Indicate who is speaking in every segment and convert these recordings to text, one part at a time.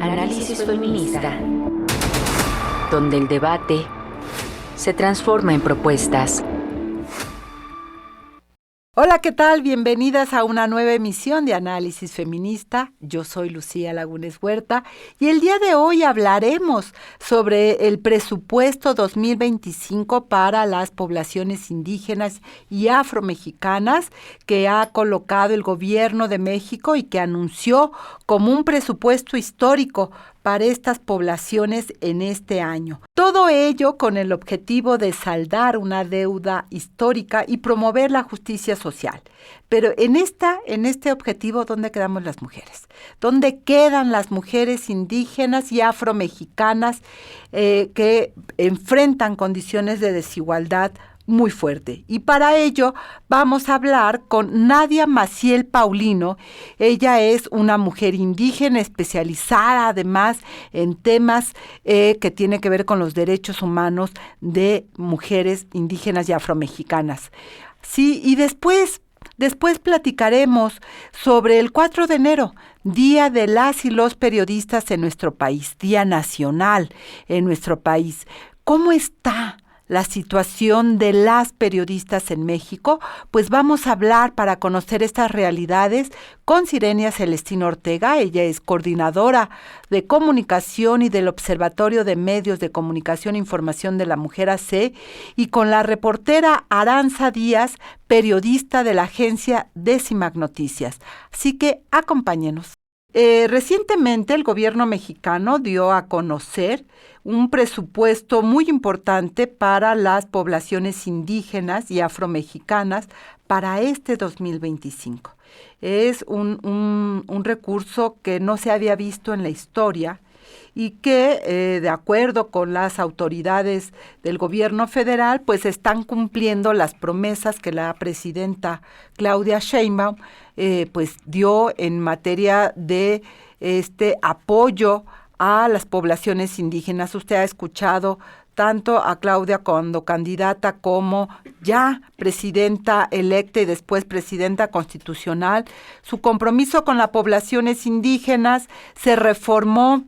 Speaker 1: Análisis feminista, donde el debate se transforma en propuestas.
Speaker 2: Hola, ¿qué tal? Bienvenidas a una nueva emisión de Análisis Feminista. Yo soy Lucía Lagunes Huerta y el día de hoy hablaremos sobre el presupuesto 2025 para las poblaciones indígenas y afromexicanas que ha colocado el gobierno de México y que anunció como un presupuesto histórico para estas poblaciones en este año. Todo ello con el objetivo de saldar una deuda histórica y promover la justicia social. Pero en este objetivo, ¿dónde quedamos las mujeres? ¿Dónde quedan las mujeres indígenas y afromexicanas que enfrentan condiciones de desigualdad muy fuerte? Y para ello vamos a hablar con Nadia Maciel Paulino. Ella es una mujer indígena especializada además en temas que tienen que ver con los derechos humanos de mujeres indígenas y afromexicanas. Sí, y después platicaremos sobre el 4 de enero, Día de las y los periodistas en nuestro país, Día Nacional en nuestro país. ¿Cómo está la situación de las periodistas en México? Pues vamos a hablar para conocer estas realidades con Sirenia Celestino Ortega. Ella es coordinadora de comunicación y del Observatorio de Medios de Comunicación e Información de la Mujer AC, y con la reportera Aranza Díaz, periodista de la agencia Decimac Noticias. Así que acompáñenos. Recientemente el gobierno mexicano dio a conocer un presupuesto muy importante para las poblaciones indígenas y afromexicanas para este 2025. Es un recurso que no se había visto en la historia y que, de acuerdo con las autoridades del gobierno federal, pues están cumpliendo las promesas que la presidenta Claudia Sheinbaum pues dio en materia de apoyo a las poblaciones indígenas. Usted ha escuchado tanto a Claudia cuando candidata como ya presidenta electa y después presidenta constitucional. Su compromiso con las poblaciones indígenas, se reformó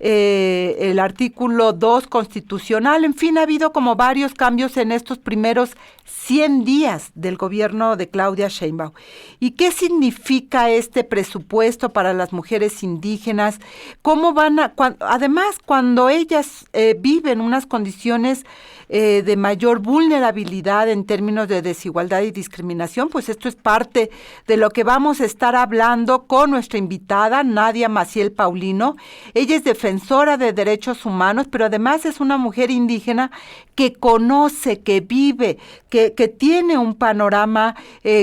Speaker 2: el artículo 2 constitucional. En fin, ha habido como varios cambios en estos primeros 100 días del gobierno de Claudia Sheinbaum. ¿Y qué significa este presupuesto para las mujeres indígenas? ¿Cómo van además, cuando ellas viven unas condiciones de mayor vulnerabilidad en términos de desigualdad y discriminación? Pues esto es parte de lo que vamos a estar hablando con nuestra invitada, Nadia Maciel Paulino. Ella es defensora de derechos humanos, pero además es una mujer indígena que conoce, que vive, que tiene un panorama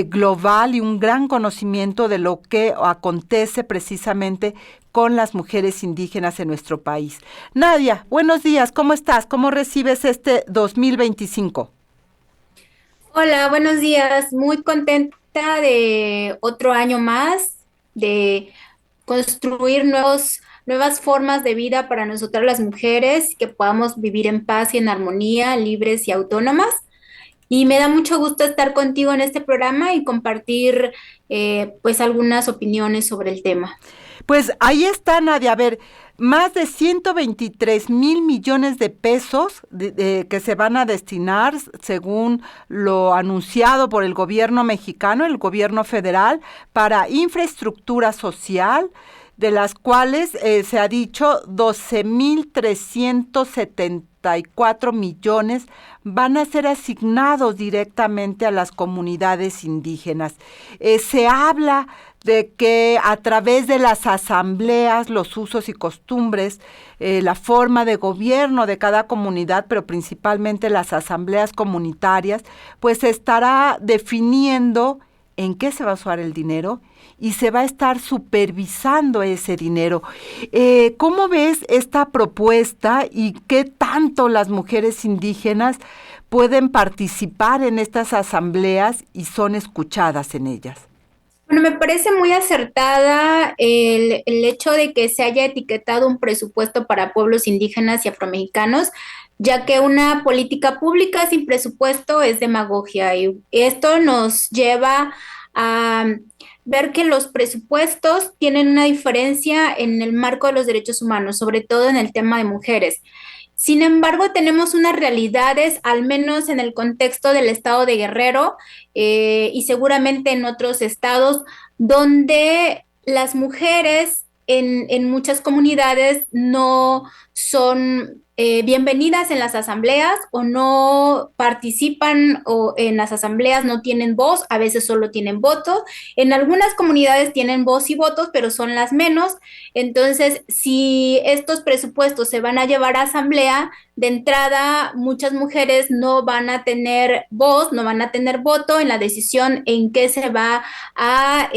Speaker 2: global y un gran conocimiento de lo que acontece precisamente con las mujeres indígenas en nuestro país. Nadia, buenos días, ¿cómo estás? ¿Cómo recibes este 2025?
Speaker 3: Hola, buenos días. Muy contenta de otro año más, de construir nuevas formas de vida para nosotras las mujeres, que podamos vivir en paz y en armonía, libres y autónomas. Y me da mucho gusto estar contigo en este programa y compartir pues algunas opiniones sobre el tema.
Speaker 2: Pues ahí está, Nadia. A ver, más de 123 millones de pesos que se van a destinar, según lo anunciado por el gobierno mexicano, el gobierno federal, para infraestructura social, de las cuales se ha dicho 12,374 millones van a ser asignados directamente a las comunidades indígenas. Se habla de que a través de las asambleas, los usos y costumbres, la forma de gobierno de cada comunidad, pero principalmente las asambleas comunitarias, pues se estará definiendo en qué se va a usar el dinero y se va a estar supervisando ese dinero. ¿Cómo ves esta propuesta y qué tanto las mujeres indígenas pueden participar en estas asambleas y son escuchadas en ellas?
Speaker 3: Bueno, me parece muy acertada el hecho de que se haya etiquetado un presupuesto para pueblos indígenas y afromexicanos, ya que una política pública sin presupuesto es demagogia y esto nos lleva a ver que los presupuestos tienen una diferencia en el marco de los derechos humanos, sobre todo en el tema de mujeres. Sin embargo, tenemos unas realidades, al menos en el contexto del estado de Guerrero, y seguramente en otros estados, donde las mujeres en muchas comunidades no son bienvenidas en las asambleas o no participan o en las asambleas no tienen voz, a veces solo tienen voto. En algunas comunidades tienen voz y votos, pero son las menos. Entonces, si estos presupuestos se van a llevar a asamblea, de entrada muchas mujeres no van a tener voz, no van a tener voto en la decisión en qué se va a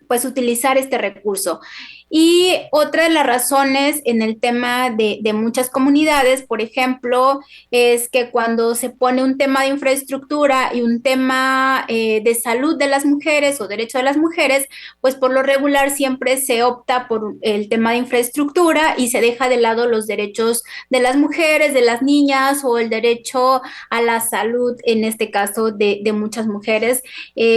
Speaker 3: pues utilizar este recurso. Y otra de las razones en el tema de muchas comunidades, por ejemplo, es que cuando se pone un tema de infraestructura y un tema de salud de las mujeres o derecho de las mujeres, pues por lo regular siempre se opta por el tema de infraestructura y se deja de lado los derechos de las mujeres, de las niñas o el derecho a la salud, en este caso de muchas mujeres,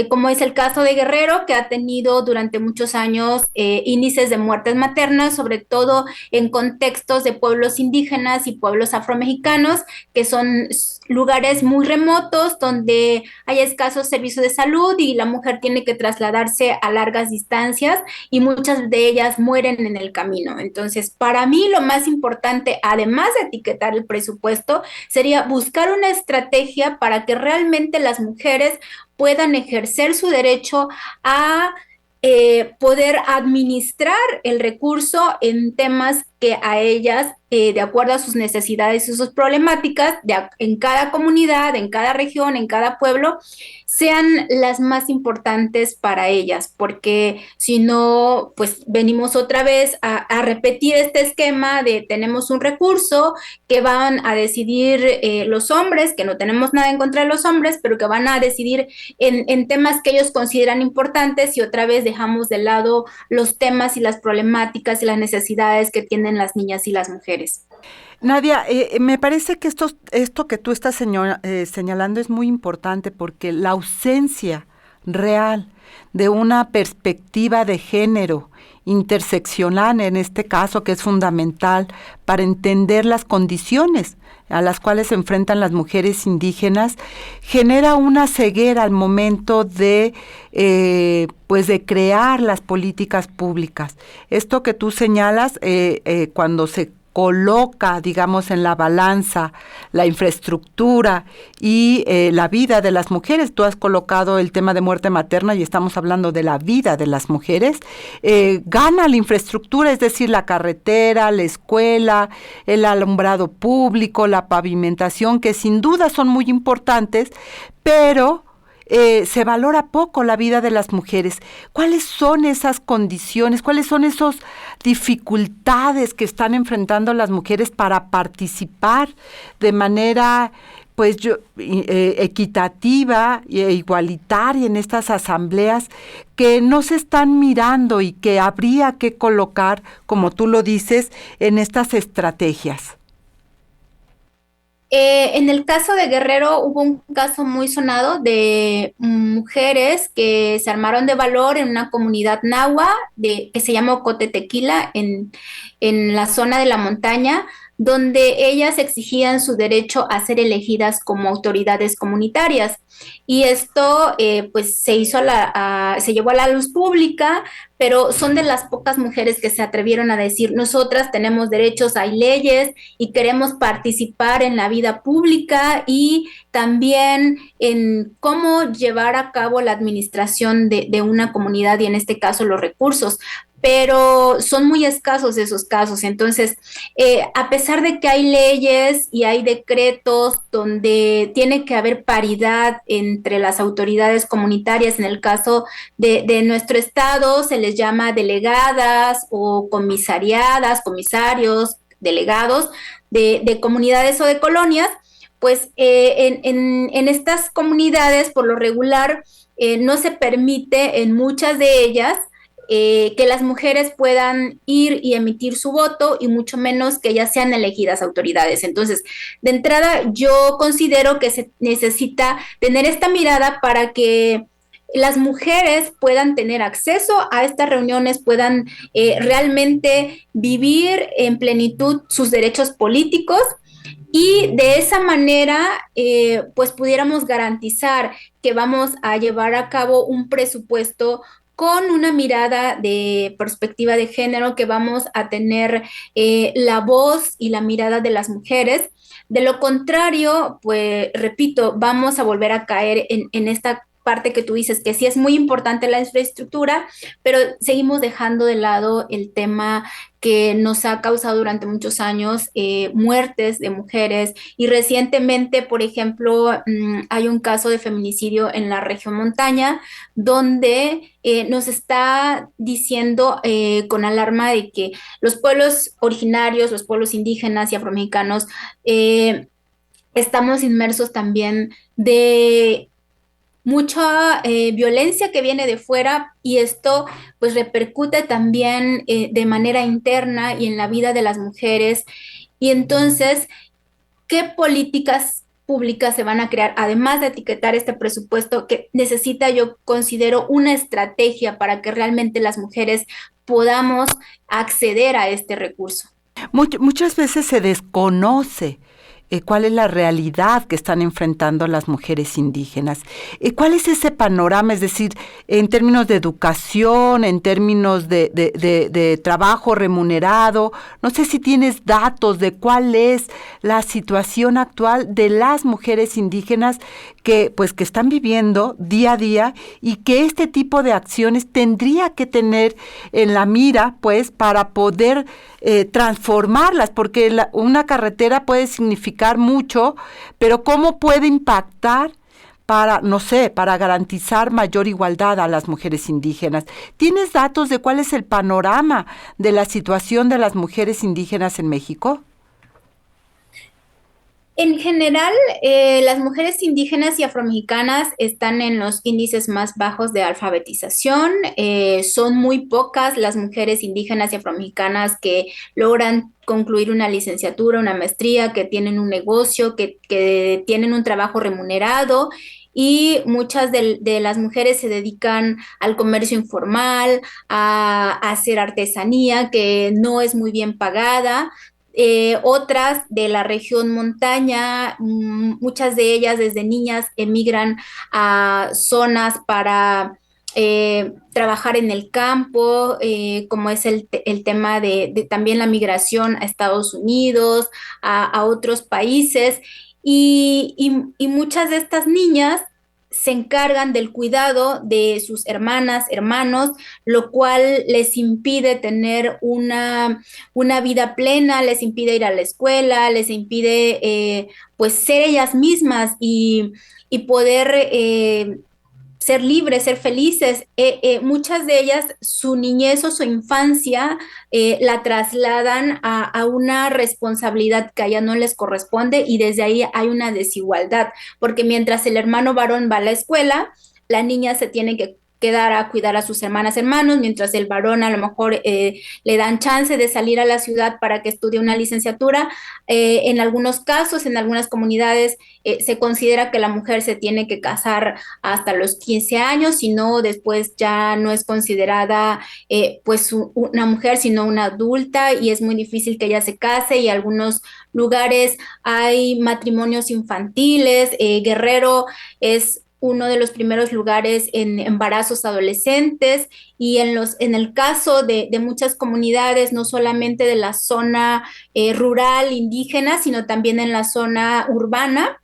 Speaker 3: como es el caso de Guerrero, que ha tenido durante muchos años índices de muertes maternas, sobre todo en contextos de pueblos indígenas y pueblos afromexicanos, que son lugares muy remotos donde hay escasos servicios de salud y la mujer tiene que trasladarse a largas distancias y muchas de ellas mueren en el camino. Entonces, para mí lo más importante, además de etiquetar el presupuesto, sería buscar una estrategia para que realmente las mujeres puedan ejercer su derecho a poder administrar el recurso en temas que a ellas, de acuerdo a sus necesidades y sus problemáticas, en cada comunidad, en cada región, en cada pueblo, sean las más importantes para ellas, porque si no, pues venimos otra vez a repetir este esquema de tenemos un recurso que van a decidir los hombres, que no tenemos nada en contra de los hombres, pero que van a decidir en temas que ellos consideran importantes y otra vez dejamos de lado los temas y las problemáticas y las necesidades que tienen las niñas y las mujeres.
Speaker 2: Nadia, me parece que esto que tú estás señalando es muy importante porque la ausencia real de una perspectiva de género interseccional, en este caso, que es fundamental para entender las condiciones a las cuales se enfrentan las mujeres indígenas, genera una ceguera al momento de pues de crear las políticas públicas. Esto que tú señalas, cuando se coloca, digamos, en la balanza la infraestructura y la vida de las mujeres. Tú has colocado el tema de muerte materna y estamos hablando de la vida de las mujeres. Gana la infraestructura, es decir, la carretera, la escuela, el alumbrado público, la pavimentación, que sin duda son muy importantes, pero se valora poco la vida de las mujeres. ¿Cuáles son esas condiciones? ¿Cuáles son esas dificultades que están enfrentando las mujeres para participar de manera equitativa e igualitaria en estas asambleas que no se están mirando y que habría que colocar, como tú lo dices, en estas estrategias?
Speaker 3: En el caso de Guerrero hubo un caso muy sonado de mujeres que se armaron de valor en una comunidad nahua que se llama Ocotetequila en la zona de la montaña, donde ellas exigían su derecho a ser elegidas como autoridades comunitarias. Y esto pues se llevó a la luz pública, pero son de las pocas mujeres que se atrevieron a decir, nosotras tenemos derechos, hay leyes y queremos participar en la vida pública y también en cómo llevar a cabo la administración de una comunidad y en este caso los recursos. Pero son muy escasos esos casos. Entonces, a pesar de que hay leyes y hay decretos donde tiene que haber paridad entre las autoridades comunitarias, en el caso de nuestro estado se les llama delegadas o comisariadas, comisarios, delegados de comunidades o de colonias, pues en estas comunidades por lo regular no se permite en muchas de ellas que las mujeres puedan ir y emitir su voto y mucho menos que ellas sean elegidas autoridades. Entonces, de entrada, yo considero que se necesita tener esta mirada para que las mujeres puedan tener acceso a estas reuniones, puedan realmente vivir en plenitud sus derechos políticos y de esa manera, pues pudiéramos garantizar que vamos a llevar a cabo un presupuesto con una mirada de perspectiva de género, que vamos a tener la voz y la mirada de las mujeres. De lo contrario, pues repito, vamos a volver a caer en esta parte que tú dices, que sí es muy importante la infraestructura, pero seguimos dejando de lado el tema que nos ha causado durante muchos años muertes de mujeres. Y recientemente, por ejemplo, hay un caso de feminicidio en la región montaña, donde nos está diciendo con alarma de que los pueblos originarios, los pueblos indígenas y afromexicanos, estamos inmersos también de mucha violencia que viene de fuera, y esto pues repercute también de manera interna y en la vida de las mujeres. Y entonces, ¿qué políticas públicas se van a crear, además de etiquetar este presupuesto que necesita, yo considero, una estrategia para que realmente las mujeres podamos acceder a este recurso?
Speaker 2: Muchas veces se desconoce cuál es la realidad que están enfrentando las mujeres indígenas. ¿Cuál es ese panorama? Es decir, en términos de educación, en términos de trabajo remunerado. No sé si tienes datos de cuál es la situación actual de las mujeres indígenas que están viviendo día a día, y que este tipo de acciones tendría que tener en la mira, pues, para poder transformarlas, porque una carretera puede significar mucho, pero ¿cómo puede impactar para, no sé, para garantizar mayor igualdad a las mujeres indígenas? ¿Tienes datos de cuál es el panorama de la situación de las mujeres indígenas en México?
Speaker 3: En general, las mujeres indígenas y afromexicanas están en los índices más bajos de alfabetización. Son muy pocas las mujeres indígenas y afromexicanas que logran concluir una licenciatura, una maestría, que tienen un negocio, que tienen un trabajo remunerado. Y muchas de las mujeres se dedican al comercio informal, a hacer artesanía, que no es muy bien pagada. Otras de la región montaña, muchas de ellas desde niñas emigran a zonas para trabajar en el campo, como es el tema de también la migración a Estados Unidos, a otros países. Y muchas de estas niñas se encargan del cuidado de sus hermanas, hermanos, lo cual les impide tener una vida plena, les impide ir a la escuela, les impide pues ser ellas mismas y poder ser libres, ser felices. Muchas de ellas, su niñez o su infancia la trasladan a una responsabilidad que a ella no les corresponde, y desde ahí hay una desigualdad, porque mientras el hermano varón va a la escuela, la niña se tiene que quedar a cuidar a sus hermanas, hermanos, mientras el varón a lo mejor le dan chance de salir a la ciudad para que estudie una licenciatura. En algunos casos, en algunas comunidades, se considera que la mujer se tiene que casar hasta los 15 años, si no, después ya no es considerada pues una mujer, sino una adulta, y es muy difícil que ella se case, y en algunos lugares hay matrimonios infantiles. Guerrero es uno de los primeros lugares en embarazos adolescentes, y en el caso de muchas comunidades, no solamente de la zona rural indígena, sino también en la zona urbana,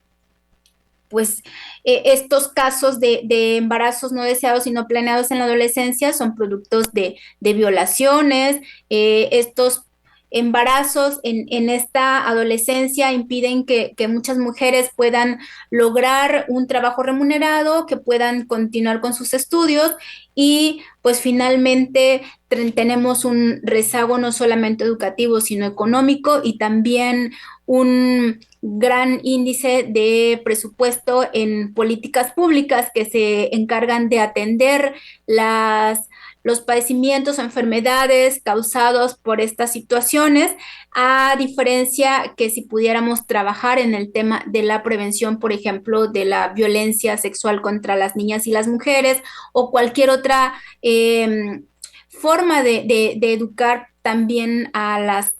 Speaker 3: pues estos casos de embarazos no deseados y no planeados en la adolescencia son productos de violaciones. Estos embarazos en esta adolescencia impiden que muchas mujeres puedan lograr un trabajo remunerado, que puedan continuar con sus estudios, y pues finalmente tenemos un rezago no solamente educativo, sino económico, y también un gran índice de presupuesto en políticas públicas que se encargan de atender los padecimientos o enfermedades causados por estas situaciones, a diferencia que si pudiéramos trabajar en el tema de la prevención, por ejemplo, de la violencia sexual contra las niñas y las mujeres o cualquier otra forma de educar también a las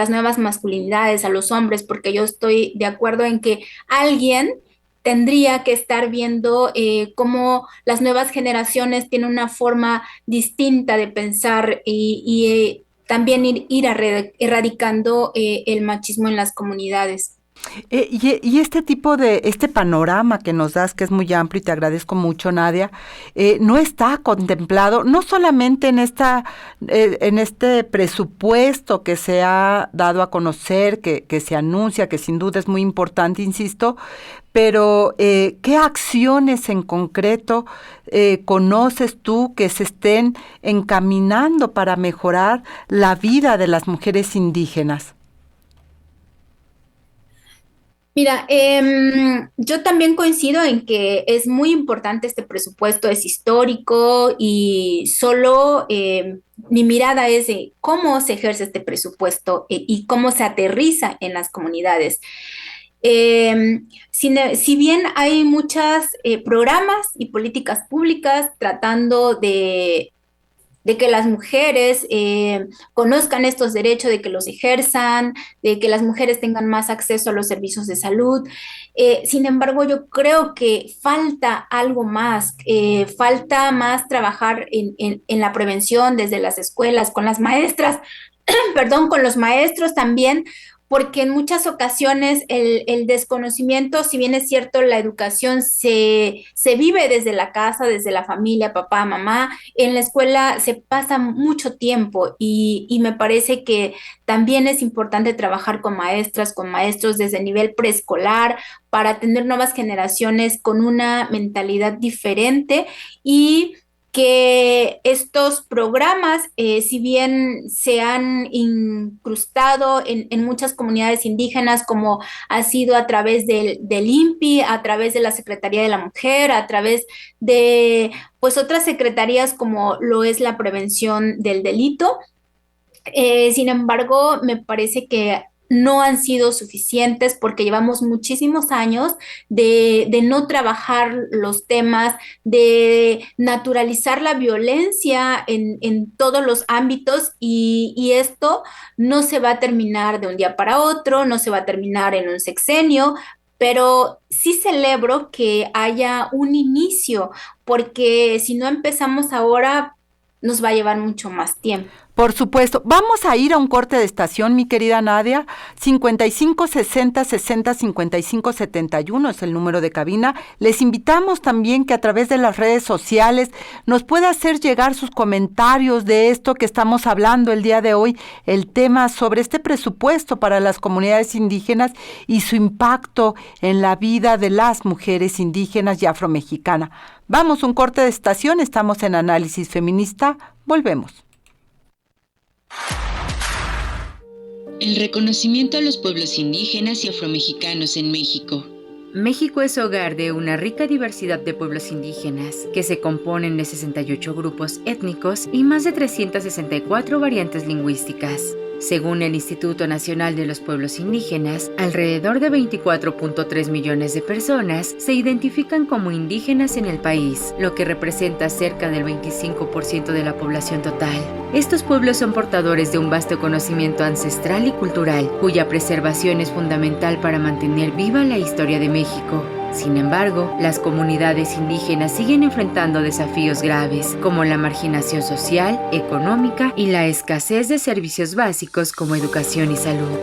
Speaker 3: nuevas masculinidades, a los hombres, porque yo estoy de acuerdo en que alguien tendría que estar viendo cómo las nuevas generaciones tienen una forma distinta de pensar y también ir erradicando el machismo en las comunidades.
Speaker 2: Y este tipo este panorama que nos das, que es muy amplio y te agradezco mucho, Nadia, no está contemplado, no solamente en este presupuesto que se ha dado a conocer, que se anuncia, que sin duda es muy importante, insisto, pero ¿qué acciones en concreto conoces tú que se estén encaminando para mejorar la vida de las mujeres indígenas?
Speaker 3: Mira, yo también coincido en que es muy importante este presupuesto, es histórico y solo mi mirada es de cómo se ejerce este presupuesto y cómo se aterriza en las comunidades. Si bien hay muchos programas y políticas públicas tratando de que las mujeres conozcan estos derechos, de que los ejerzan, de que las mujeres tengan más acceso a los servicios de salud. Sin embargo, yo creo que falta algo más, falta más trabajar en la prevención desde las escuelas, con las maestras, perdón, con los maestros también, porque en muchas ocasiones el desconocimiento, si bien es cierto, la educación se vive desde la casa, desde la familia, papá, mamá, en la escuela se pasa mucho tiempo y me parece que también es importante trabajar con maestras, con maestros desde el nivel preescolar para tener nuevas generaciones con una mentalidad diferente y que estos programas, si bien se han incrustado en muchas comunidades indígenas, como ha sido a través del INPI, a través de la Secretaría de la Mujer, a través de pues otras secretarías como lo es la prevención del delito, sin embargo, me parece que no han sido suficientes porque llevamos muchísimos años de no trabajar los temas, de naturalizar la violencia en todos los ámbitos y esto no se va a terminar de un día para otro, no se va a terminar en un sexenio, pero sí celebro que haya un inicio, porque si no empezamos ahora, nos va a llevar mucho más tiempo.
Speaker 2: Por supuesto. Vamos a ir a un corte de estación, mi querida Nadia. 55 60 60 55 71 es el número de cabina. Les invitamos también que a través de las redes sociales nos pueda hacer llegar sus comentarios de esto que estamos hablando el día de hoy, el tema sobre este presupuesto para las comunidades indígenas y su impacto en la vida de las mujeres indígenas y afromexicanas. Vamos a un corte de estación, estamos en Análisis Feminista, volvemos.
Speaker 4: El reconocimiento a los pueblos indígenas y afromexicanos en México.
Speaker 1: México es hogar de una rica diversidad de pueblos indígenas, que se componen de 68 grupos étnicos y más de 364 variantes lingüísticas. Según el Instituto Nacional de los Pueblos Indígenas, alrededor de 24.3 millones de personas se identifican como indígenas en el país, lo que representa cerca del 25% de la población total. Estos pueblos son portadores de un vasto conocimiento ancestral y cultural, cuya preservación es fundamental para mantener viva la historia de México. Sin embargo, las comunidades indígenas siguen enfrentando desafíos graves, como la marginación social, económica y la escasez de servicios básicos como educación y salud.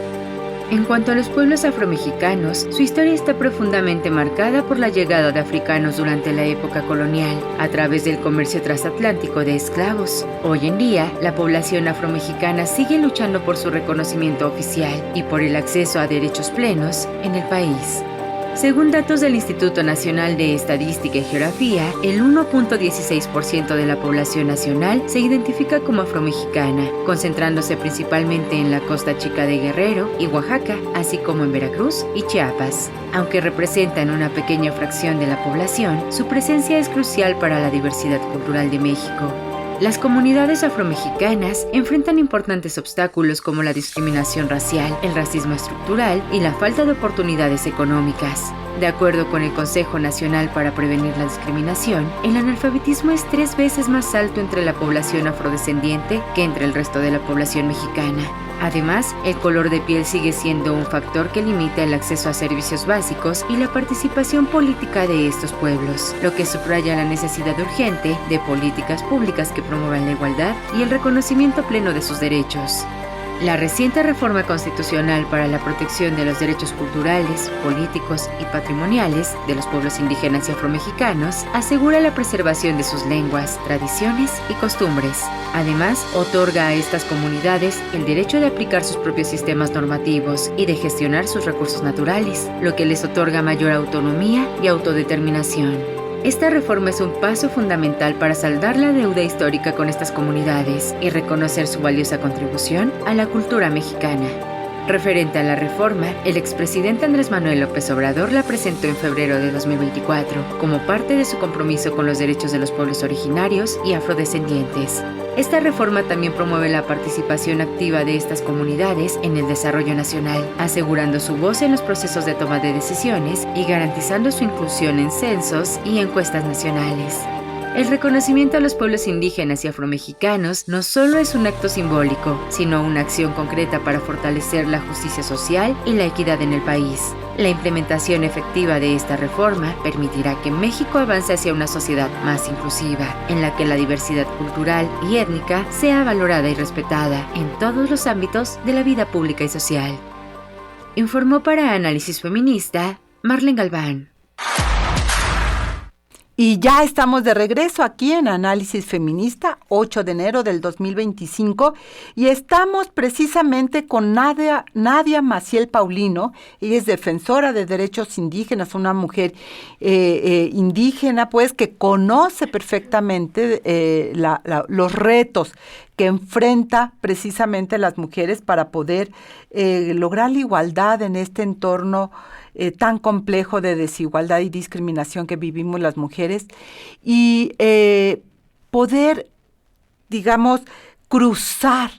Speaker 1: En cuanto a los pueblos afromexicanos, su historia está profundamente marcada por la llegada de africanos durante la época colonial, a través del comercio transatlántico de esclavos. Hoy en día, la población afromexicana sigue luchando por su reconocimiento oficial y por el acceso a derechos plenos en el país. Según datos del Instituto Nacional de Estadística y Geografía, el 1.16% de la población nacional se identifica como afromexicana, concentrándose principalmente en la costa chica de Guerrero y Oaxaca, así como en Veracruz y Chiapas. Aunque representan una pequeña fracción de la población, su presencia es crucial para la diversidad cultural de México. Las comunidades afromexicanas enfrentan importantes obstáculos como la discriminación racial, el racismo estructural y la falta de oportunidades económicas. De acuerdo con el Consejo Nacional para Prevenir la Discriminación, el analfabetismo es 3 veces más alto entre la población afrodescendiente que entre el resto de la población mexicana. Además, el color de piel sigue siendo un factor que limita el acceso a servicios básicos y la participación política de estos pueblos, lo que subraya la necesidad urgente de políticas públicas que promuevan la igualdad y el reconocimiento pleno de sus derechos. La reciente reforma constitucional para la protección de los derechos culturales, políticos y patrimoniales de los pueblos indígenas y afromexicanos asegura la preservación de sus lenguas, tradiciones y costumbres. Además, otorga a estas comunidades el derecho de aplicar sus propios sistemas normativos y de gestionar sus recursos naturales, lo que les otorga mayor autonomía y autodeterminación. Esta reforma es un paso fundamental para saldar la deuda histórica con estas comunidades y reconocer su valiosa contribución a la cultura mexicana. Referente a la reforma, el expresidente Andrés Manuel López Obrador la presentó en febrero de 2024 como parte de su compromiso con los derechos de los pueblos originarios y afrodescendientes. Esta reforma también promueve la participación activa de estas comunidades en el desarrollo nacional, asegurando su voz en los procesos de toma de decisiones y garantizando su inclusión en censos y encuestas nacionales. El reconocimiento a los pueblos indígenas y afromexicanos no solo es un acto simbólico, sino una acción concreta para fortalecer la justicia social y la equidad en el país. La implementación efectiva de esta reforma permitirá que México avance hacia una sociedad más inclusiva, en la que la diversidad cultural y étnica sea valorada y respetada en todos los ámbitos de la vida pública y social. Informó para Análisis Feminista, Marlene Galván.
Speaker 2: Y ya estamos de regreso aquí en Análisis Feminista, 8 de enero del 2025, y estamos precisamente con Nadia Maciel Paulino. Ella es defensora de derechos indígenas, una mujer indígena, pues, que conoce perfectamente los retos que enfrenta precisamente las mujeres para poder lograr la igualdad en este entorno tan complejo de desigualdad y discriminación que vivimos las mujeres y poder, digamos, cruzar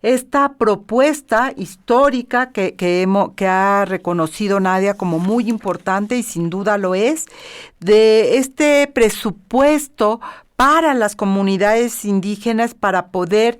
Speaker 2: esta propuesta histórica que ha reconocido Nadia como muy importante, y sin duda lo es, de este presupuesto para las comunidades indígenas para poder,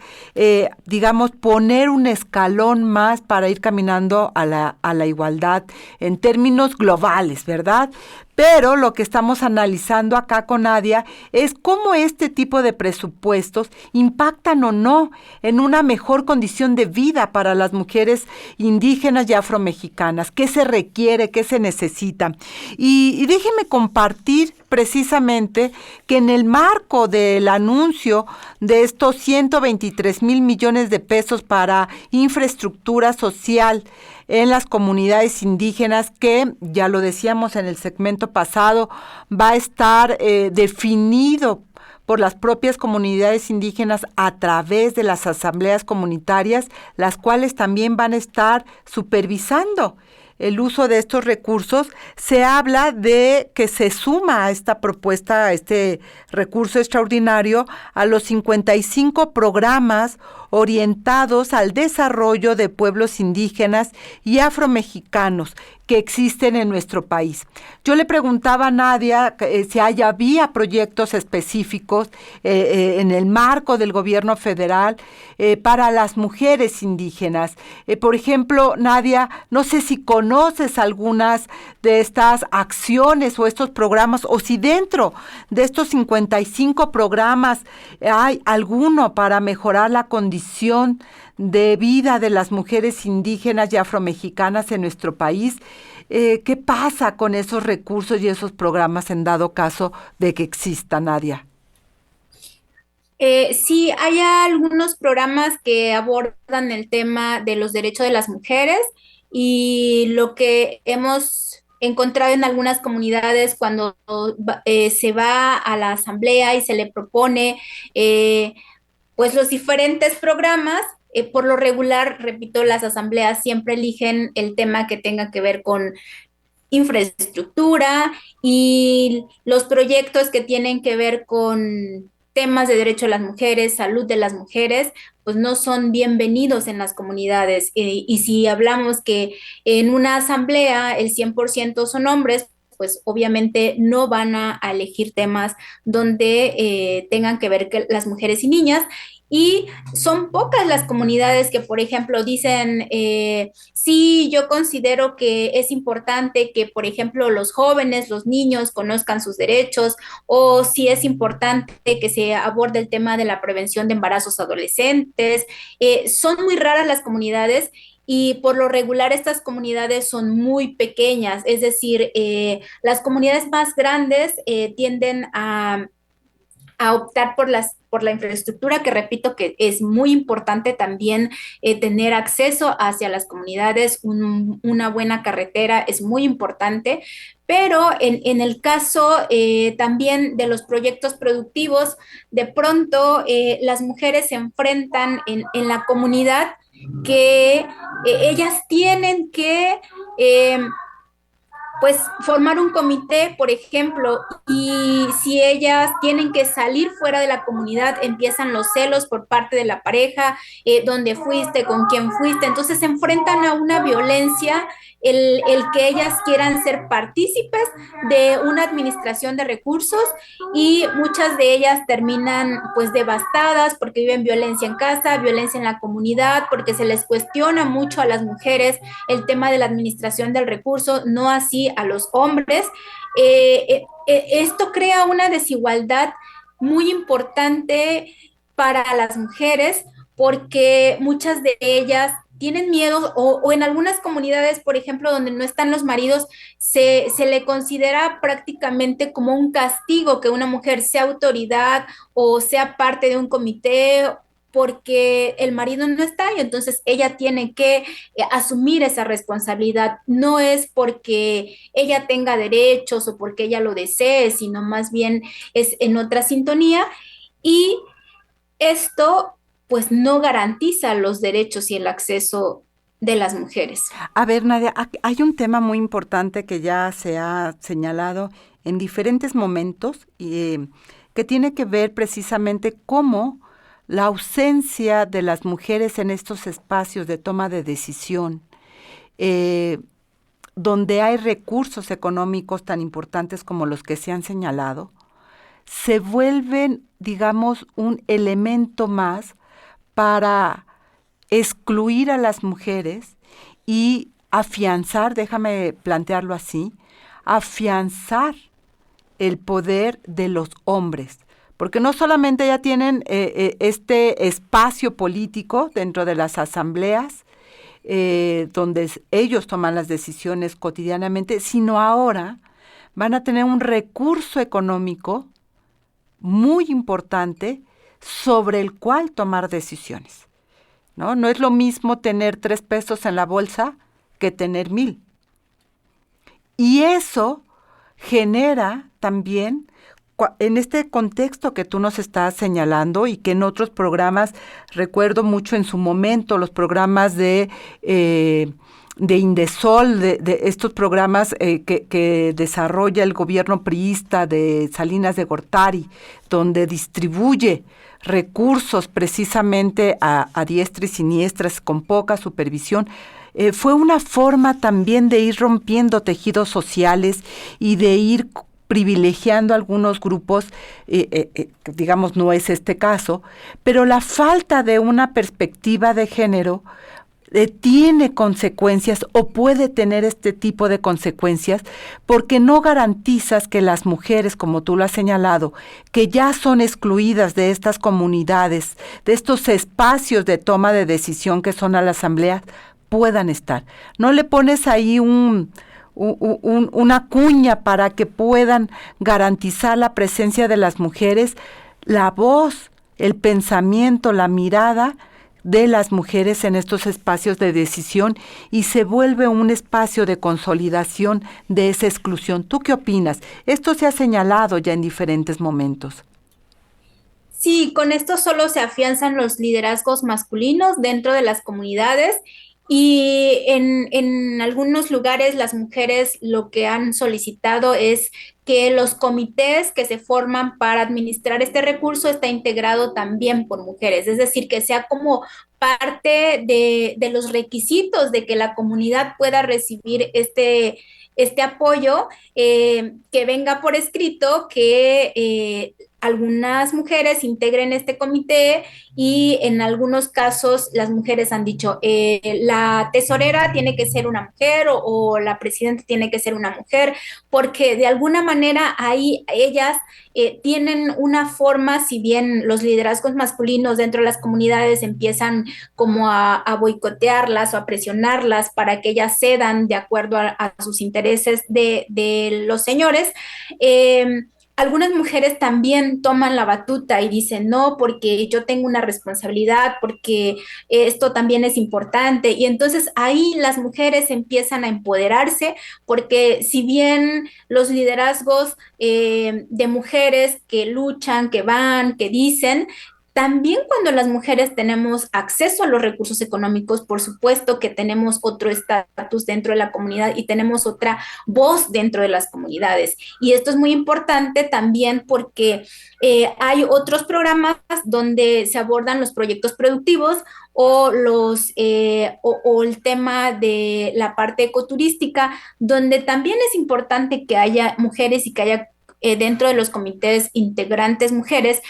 Speaker 2: digamos, poner un escalón más para ir caminando a la igualdad en términos globales, ¿verdad? Pero lo que estamos analizando acá con Nadia es cómo este tipo de presupuestos impactan o no en una mejor condición de vida para las mujeres indígenas y afromexicanas. ¿Qué se requiere? ¿Qué se necesita? Y déjenme compartir precisamente que en el marco del anuncio de estos 123,000 millones de pesos para infraestructura social en las comunidades indígenas, que ya lo decíamos en el segmento pasado, va a estar definido por las propias comunidades indígenas a través de las asambleas comunitarias, las cuales también van a estar supervisando el uso de estos recursos. Se habla de que se suma a esta propuesta, a este recurso extraordinario, a los 55 programas orientados al desarrollo de pueblos indígenas y afromexicanos que existen en nuestro país. Yo le preguntaba a Nadia si había proyectos específicos en el marco del gobierno federal para las mujeres indígenas. Por ejemplo, Nadia, no sé si conoces algunas de estas acciones o estos programas, o si dentro de estos 55 programas hay alguno para mejorar la condición de vida de las mujeres indígenas y afromexicanas en nuestro país. ¿Qué pasa con esos recursos y esos programas en dado caso de que exista, Nadia?
Speaker 3: Sí, hay algunos programas que abordan el tema de los derechos de las mujeres, y lo que hemos encontrado en algunas comunidades cuando se va a la asamblea y se le propone pues los diferentes programas, por lo regular, repito, las asambleas siempre eligen el tema que tenga que ver con infraestructura y los proyectos que tienen que ver con temas de derecho de las mujeres, salud de las mujeres, pues no son bienvenidos en las comunidades. Y si hablamos que en una asamblea el 100% son hombres, pues obviamente no van a elegir temas donde tengan que ver que las mujeres y niñas. Y son pocas las comunidades que, por ejemplo, dicen, sí, yo considero que es importante que, por ejemplo, los jóvenes, los niños conozcan sus derechos, o si es importante que se aborde el tema de la prevención de embarazos adolescentes. Son muy raras las comunidades y por lo regular estas comunidades son muy pequeñas, es decir, las comunidades más grandes tienden a optar por la infraestructura, que repito que es muy importante también tener acceso hacia las comunidades, una buena carretera es muy importante, pero en el caso también de los proyectos productivos, de pronto las mujeres se enfrentan en la comunidad que ellas tienen que pues formar un comité, por ejemplo, y si ellas tienen que salir fuera de la comunidad, empiezan los celos por parte de la pareja, dónde fuiste, con quién fuiste, entonces se enfrentan a una violencia, el que ellas quieran ser partícipes de una administración de recursos y muchas de ellas terminan pues devastadas porque viven violencia en casa, violencia en la comunidad, porque se les cuestiona mucho a las mujeres el tema de la administración del recurso, no así a los hombres. Esto crea una desigualdad muy importante para las mujeres porque muchas de ellas tienen miedo o en algunas comunidades, por ejemplo, donde no están los maridos, se le considera prácticamente como un castigo que una mujer sea autoridad o sea parte de un comité porque el marido no está y entonces ella tiene que asumir esa responsabilidad. No es porque ella tenga derechos o porque ella lo desee, sino más bien es en otra sintonía y esto pues no garantiza los derechos y el acceso de las mujeres.
Speaker 2: A ver, Nadia, hay un tema muy importante que ya se ha señalado en diferentes momentos y que tiene que ver precisamente cómo la ausencia de las mujeres en estos espacios de toma de decisión, donde hay recursos económicos tan importantes como los que se han señalado, se vuelven, digamos, un elemento más para excluir a las mujeres y afianzar, déjame plantearlo así, afianzar el poder de los hombres. Porque no solamente ya tienen este espacio político dentro de las asambleas, donde ellos toman las decisiones cotidianamente, sino ahora van a tener un recurso económico muy importante sobre el cual tomar decisiones, ¿no? No es lo mismo tener 3 pesos en la bolsa que tener 1,000. Y eso genera también, en este contexto que tú nos estás señalando y que en otros programas, recuerdo mucho en su momento, los programas de Indesol, de estos programas que desarrolla el gobierno priista de Salinas de Gortari, donde distribuye recursos precisamente a diestra y siniestras con poca supervisión, fue una forma también de ir rompiendo tejidos sociales y de ir privilegiando algunos grupos, digamos, no es este caso, pero la falta de una perspectiva de género tiene consecuencias o puede tener este tipo de consecuencias porque no garantizas que las mujeres, como tú lo has señalado, que ya son excluidas de estas comunidades, de estos espacios de toma de decisión que son a la asamblea, puedan estar. No le pones ahí una cuña para que puedan garantizar la presencia de las mujeres, la voz, el pensamiento, la mirada de las mujeres en estos espacios de decisión y se vuelve un espacio de consolidación de esa exclusión. ¿Tú qué opinas? Esto se ha señalado ya en diferentes momentos.
Speaker 3: Sí, con esto solo se afianzan los liderazgos masculinos dentro de las comunidades Y en algunos lugares las mujeres lo que han solicitado es que los comités que se forman para administrar este recurso está integrado también por mujeres, es decir, que sea como parte de los requisitos de que la comunidad pueda recibir este apoyo, que venga por escrito, que algunas mujeres integren este comité y en algunos casos las mujeres han dicho, la tesorera tiene que ser una mujer o la presidenta tiene que ser una mujer, porque de alguna manera ahí ellas tienen una forma, si bien los liderazgos masculinos dentro de las comunidades empiezan como a boicotearlas o a presionarlas para que ellas cedan de acuerdo a sus intereses de los señores. Algunas mujeres también toman la batuta y dicen, no, porque yo tengo una responsabilidad, porque esto también es importante. Y entonces ahí las mujeres empiezan a empoderarse, porque si bien los liderazgos de mujeres que luchan, que van, que dicen, también cuando las mujeres tenemos acceso a los recursos económicos, por supuesto que tenemos otro estatus dentro de la comunidad y tenemos otra voz dentro de las comunidades. Y esto es muy importante también porque hay otros programas donde se abordan los proyectos productivos o el tema de la parte ecoturística, donde también es importante que haya mujeres y que haya dentro de los comités integrantes mujeres,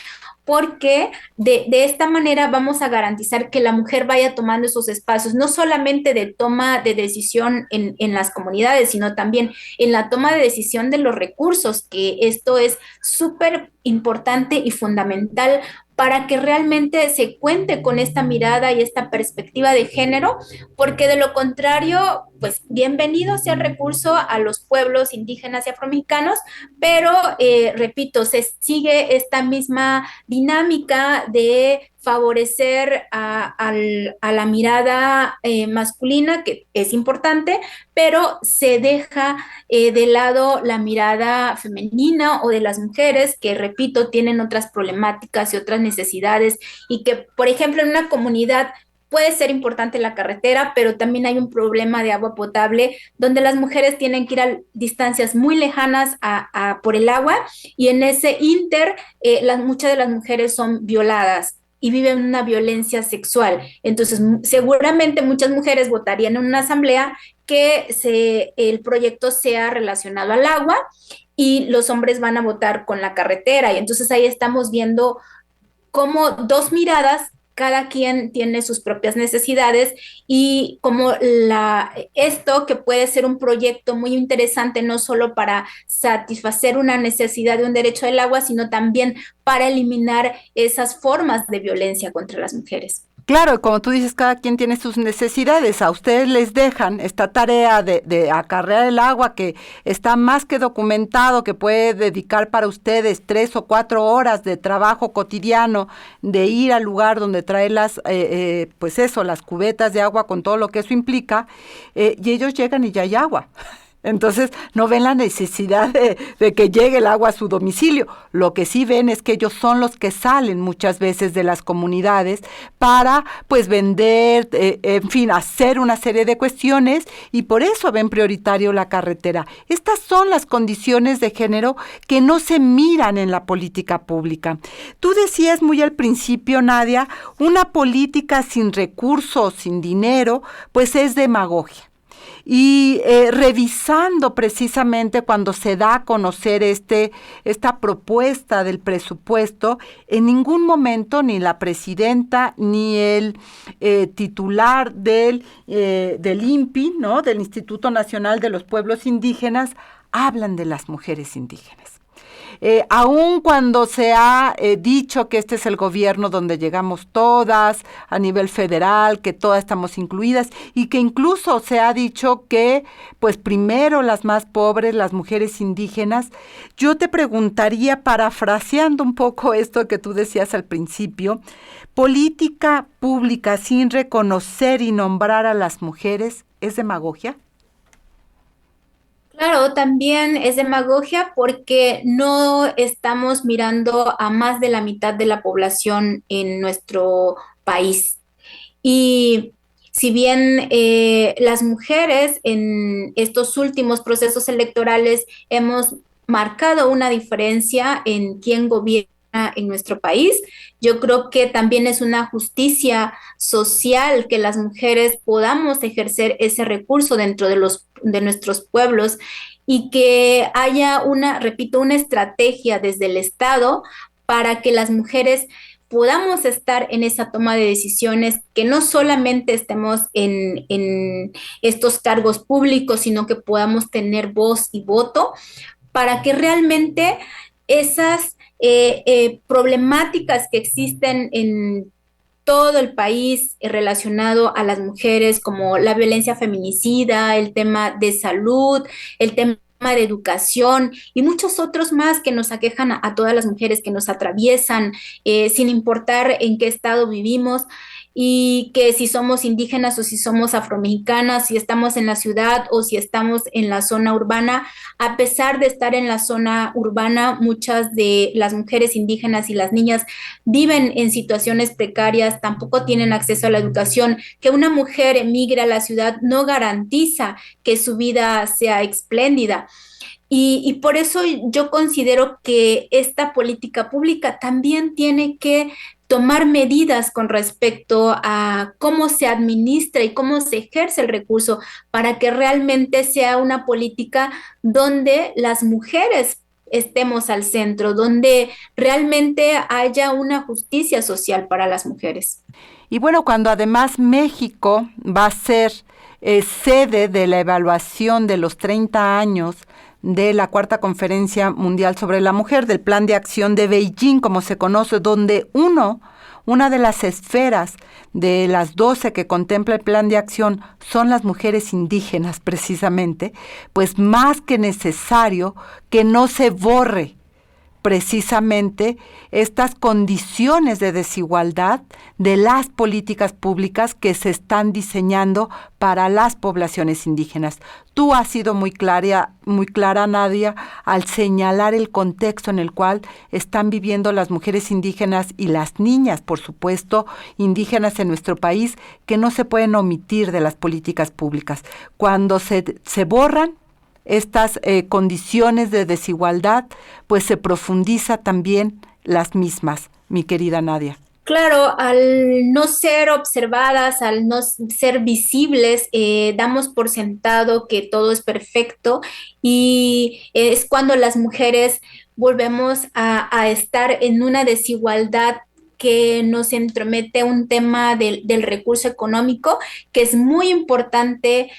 Speaker 3: porque de esta manera vamos a garantizar que la mujer vaya tomando esos espacios, no solamente de toma de decisión en las comunidades, sino también en la toma de decisión de los recursos, que esto es súper importante y fundamental para que realmente se cuente con esta mirada y esta perspectiva de género, porque de lo contrario, pues bienvenido sea el recurso a los pueblos indígenas y afromexicanos, pero repito, se sigue esta misma dinámica de favorecer a la mirada masculina, que es importante, pero se deja de lado la mirada femenina o de las mujeres que, repito, tienen otras problemáticas y otras necesidades y que, por ejemplo, en una comunidad puede ser importante la carretera, pero también hay un problema de agua potable donde las mujeres tienen que ir a distancias muy lejanas por el agua y en ese inter muchas de las mujeres son violadas y viven una violencia sexual. Entonces, seguramente muchas mujeres votarían en una asamblea que el proyecto sea relacionado al agua y los hombres van a votar con la carretera. Y entonces ahí estamos viendo cómo dos miradas, cada quien tiene sus propias necesidades y como esto que puede ser un proyecto muy interesante no solo para satisfacer una necesidad de un derecho del agua, sino también para eliminar esas formas de violencia contra las mujeres.
Speaker 2: Claro, como tú dices, cada quien tiene sus necesidades. A ustedes les dejan esta tarea de acarrear el agua que está más que documentado, que puede dedicar para ustedes 3 o 4 horas de trabajo cotidiano, de ir al lugar donde trae pues eso, las cubetas de agua con todo lo que eso implica, y ellos llegan y ya hay agua. Entonces no ven la necesidad de que llegue el agua a su domicilio. Lo que sí ven es que ellos son los que salen muchas veces de las comunidades para pues vender, en fin, hacer una serie de cuestiones y por eso ven prioritario la carretera. Estas son las condiciones de género que no se miran en la política pública. Tú decías muy al principio, Nadia, una política sin recursos, sin dinero, pues es demagogia. Y revisando precisamente cuando se da a conocer esta propuesta del presupuesto, en ningún momento ni la presidenta ni el titular del INPI, ¿no?, del Instituto Nacional de los Pueblos Indígenas, hablan de las mujeres indígenas. Aun cuando se ha dicho que este es el gobierno donde llegamos todas a nivel federal, que todas estamos incluidas y que incluso se ha dicho que pues primero las más pobres, las mujeres indígenas, yo te preguntaría, parafraseando un poco esto que tú decías al principio, ¿política pública sin reconocer y nombrar a las mujeres es demagogia?
Speaker 3: Claro, también es demagogia porque no estamos mirando a más de la mitad de la población en nuestro país. Y Si bien las mujeres en estos últimos procesos electorales hemos marcado una diferencia en quién gobierna en nuestro país, yo creo que también es una justicia social que las mujeres podamos ejercer ese recurso dentro de nuestros pueblos y que haya repito, una estrategia desde el Estado para que las mujeres podamos estar en esa toma de decisiones, que no solamente estemos en estos cargos públicos, sino que podamos tener voz y voto para que realmente esas problemáticas que existen en todo el país relacionado a las mujeres, como la violencia feminicida, el tema de salud, el tema de educación y muchos otros más que nos aquejan a todas las mujeres, que nos atraviesan sin importar en qué estado vivimos, y que si somos indígenas o si somos afromexicanas, si estamos en la ciudad o si estamos en la zona urbana. A pesar de estar en la zona urbana, muchas de las mujeres indígenas y las niñas viven en situaciones precarias, tampoco tienen acceso a la educación. Que una mujer emigre a la ciudad no garantiza que su vida sea espléndida. Y por eso yo considero que esta política pública también tiene que tomar medidas con respecto a cómo se administra y cómo se ejerce el recurso para que realmente sea una política donde las mujeres estemos al centro, donde realmente haya una justicia social para las mujeres.
Speaker 2: Y bueno, cuando además México va a ser sede de la evaluación de los 30 años de la Cuarta Conferencia Mundial sobre la Mujer, del Plan de Acción de Beijing, como se conoce, donde una de las esferas de las 12 que contempla el Plan de Acción son las mujeres indígenas, precisamente, pues más que necesario que no se borre precisamente estas condiciones de desigualdad de las políticas públicas que se están diseñando para las poblaciones indígenas. Tú has sido muy clara, Nadia, al señalar el contexto en el cual están viviendo las mujeres indígenas y las niñas, por supuesto, indígenas en nuestro país, que no se pueden omitir de las políticas públicas. Cuando se borran estas condiciones de desigualdad, pues se profundiza también las mismas, mi querida Nadia.
Speaker 3: Claro, al no ser observadas, al no ser visibles, damos por sentado que todo es perfecto, y es cuando las mujeres volvemos a estar en una desigualdad que nos entromete un tema del recurso económico, que es muy importante,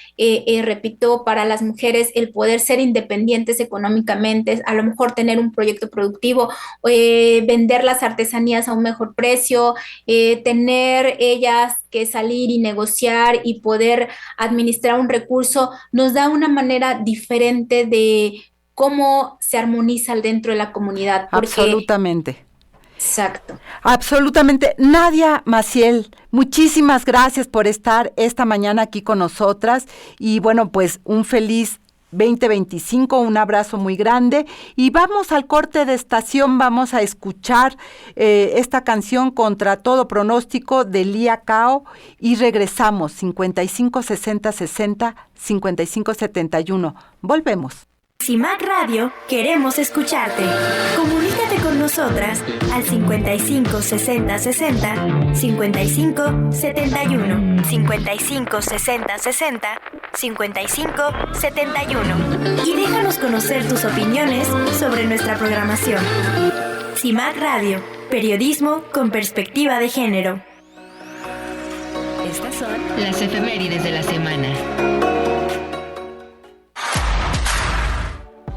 Speaker 3: repito, para las mujeres el poder ser independientes económicamente, a lo mejor tener un proyecto productivo, vender las artesanías a un mejor precio, tener ellas que salir y negociar y poder administrar un recurso, nos da una manera diferente de cómo se armoniza dentro de la comunidad.
Speaker 2: Absolutamente.
Speaker 3: Exacto.
Speaker 2: Absolutamente. Nadia Maciel, muchísimas gracias por estar esta mañana aquí con nosotras y bueno, pues un feliz 2025, un abrazo muy grande y vamos al corte de estación, vamos a escuchar esta canción Contra todo pronóstico de Lía Cao y regresamos 55 60 60 55 71. Volvemos.
Speaker 5: CIMAC Radio, queremos escucharte. Comunícate con nosotras al 55 60 60 55 71, 55 60 60 55 71 y déjanos conocer tus opiniones sobre nuestra programación. CIMAC Radio, periodismo con perspectiva de género.
Speaker 4: Estas son las efemérides de la semana.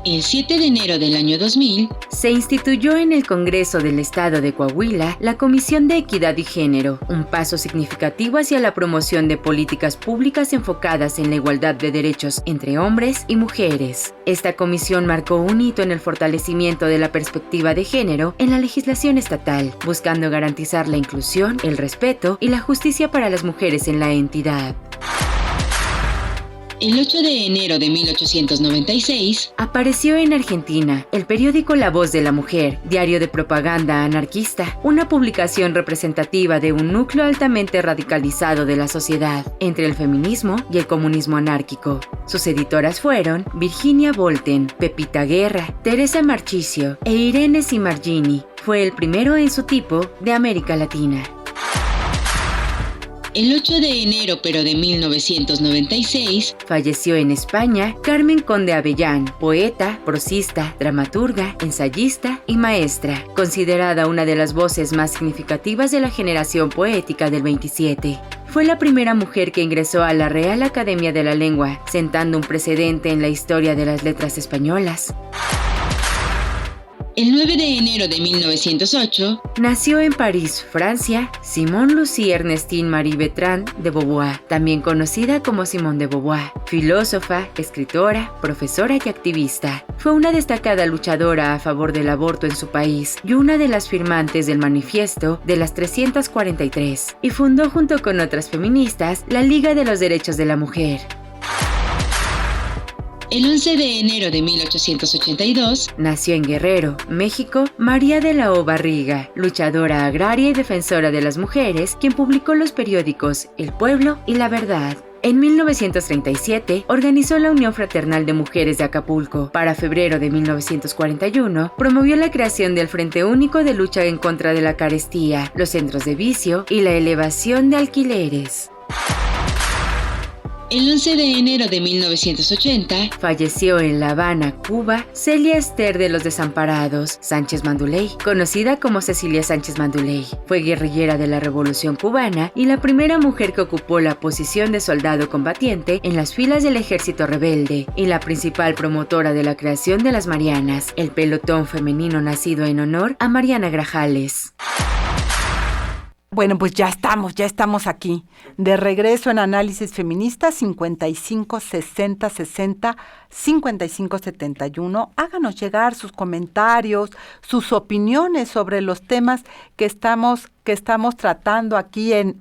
Speaker 4: El 7 de enero del año 2000,
Speaker 1: se instituyó en el Congreso del Estado de Coahuila la Comisión de Equidad y Género, un paso significativo hacia la promoción de políticas públicas enfocadas en la igualdad de derechos entre hombres y mujeres. Esta comisión marcó un hito en el fortalecimiento de la perspectiva de género en la legislación estatal, buscando garantizar la inclusión, el respeto y la justicia para las mujeres en la entidad.
Speaker 4: El 8 de enero de 1896
Speaker 1: apareció en Argentina el periódico La Voz de la Mujer, diario de propaganda anarquista, una publicación representativa de un núcleo altamente radicalizado de la sociedad, entre el feminismo y el comunismo anárquico. Sus editoras fueron Virginia Volten, Pepita Guerra, Teresa Marchisio e Irene Simargini. Fue el primero en su tipo de América Latina.
Speaker 4: El 8 de enero pero de 1996
Speaker 1: falleció en España Carmen Conde Avellán, poeta, prosista, dramaturga, ensayista y maestra, considerada una de las voces más significativas de la generación poética del 27. Fue la primera mujer que ingresó a la Real Academia de la Lengua, sentando un precedente en la historia de las letras españolas.
Speaker 4: El 9 de enero de 1908
Speaker 1: nació en París, Francia, Simone Lucie Ernestine Marie Bertrand de Beauvoir, también conocida como Simone de Beauvoir, filósofa, escritora, profesora y activista. Fue una destacada luchadora a favor del aborto en su país y una de las firmantes del Manifiesto de las 343, y fundó junto con otras feministas la Liga de los Derechos de la Mujer.
Speaker 4: El 11 de enero de 1882
Speaker 1: nació en Guerrero, México, María de la O. Barriga, luchadora agraria y defensora de las mujeres, quien publicó los periódicos El Pueblo y La Verdad. En 1937 organizó la Unión Fraternal de Mujeres de Acapulco. Para febrero de 1941 promovió la creación del Frente Único de Lucha en contra de la carestía, los centros de vicio y la elevación de alquileres.
Speaker 4: El 11 de enero de 1980
Speaker 1: falleció en La Habana, Cuba, Celia Esther de los Desamparados Sánchez Manduley, conocida como Cecilia Sánchez Manduley. Fue guerrillera de la Revolución Cubana y la primera mujer que ocupó la posición de soldado combatiente en las filas del ejército rebelde y la principal promotora de la creación de las Marianas, el pelotón femenino nacido en honor a Mariana Grajales.
Speaker 2: Bueno, pues ya estamos aquí, de regreso en Análisis Feminista 55 60 60 55 71. Háganos llegar sus comentarios, sus opiniones sobre los temas que estamos tratando aquí en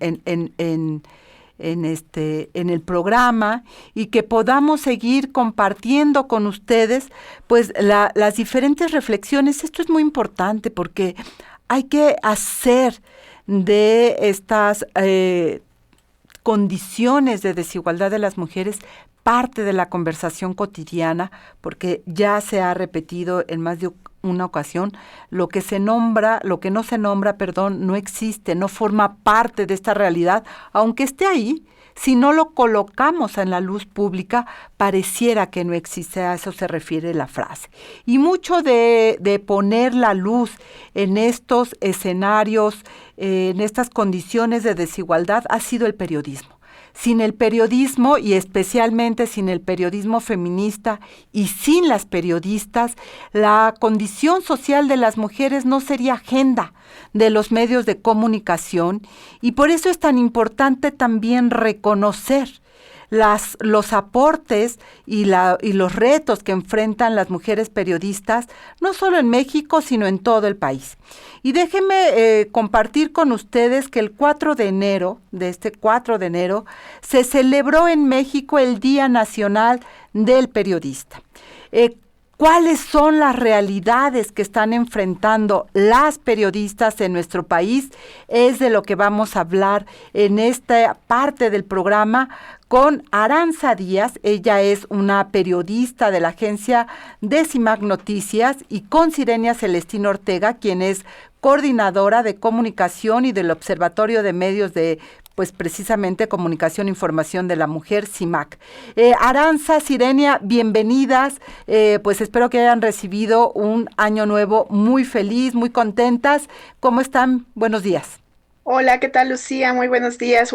Speaker 2: el programa, y que podamos seguir compartiendo con ustedes pues las diferentes reflexiones. Esto es muy importante porque hay que hacer de estas condiciones de desigualdad de las mujeres parte de la conversación cotidiana, porque ya se ha repetido en más de una ocasión, lo que no se nombra, no existe, no forma parte de esta realidad, aunque esté ahí. Si no lo colocamos en la luz pública, pareciera que no existe. A eso se refiere la frase. Y mucho de poner la luz en estos escenarios, en estas condiciones de desigualdad, ha sido el periodismo. Sin el periodismo, y especialmente sin el periodismo feminista y sin las periodistas, la condición social de las mujeres no sería agenda de los medios de comunicación, y por eso es tan importante también reconocer los aportes y los retos que enfrentan las mujeres periodistas, no solo en México, sino en todo el país. Y déjenme compartir con ustedes que el 4 de enero, se celebró en México el Día Nacional del Periodista. ¿Cuáles son las realidades que están enfrentando las periodistas en nuestro país? Es de lo que vamos a hablar en esta parte del programa con Aranza Díaz. Ella es una periodista de la agencia Decimac Noticias, y con Sirenia Celestina Ortega, quien es coordinadora de comunicación y del Observatorio de Medios de precisamente Comunicación e Información de la Mujer, CIMAC. Aranza, Sirenia, bienvenidas. Pues espero que hayan recibido un año nuevo muy feliz, muy contentas. ¿Cómo están? Buenos días.
Speaker 6: Hola, ¿qué tal, Lucía? Muy buenos días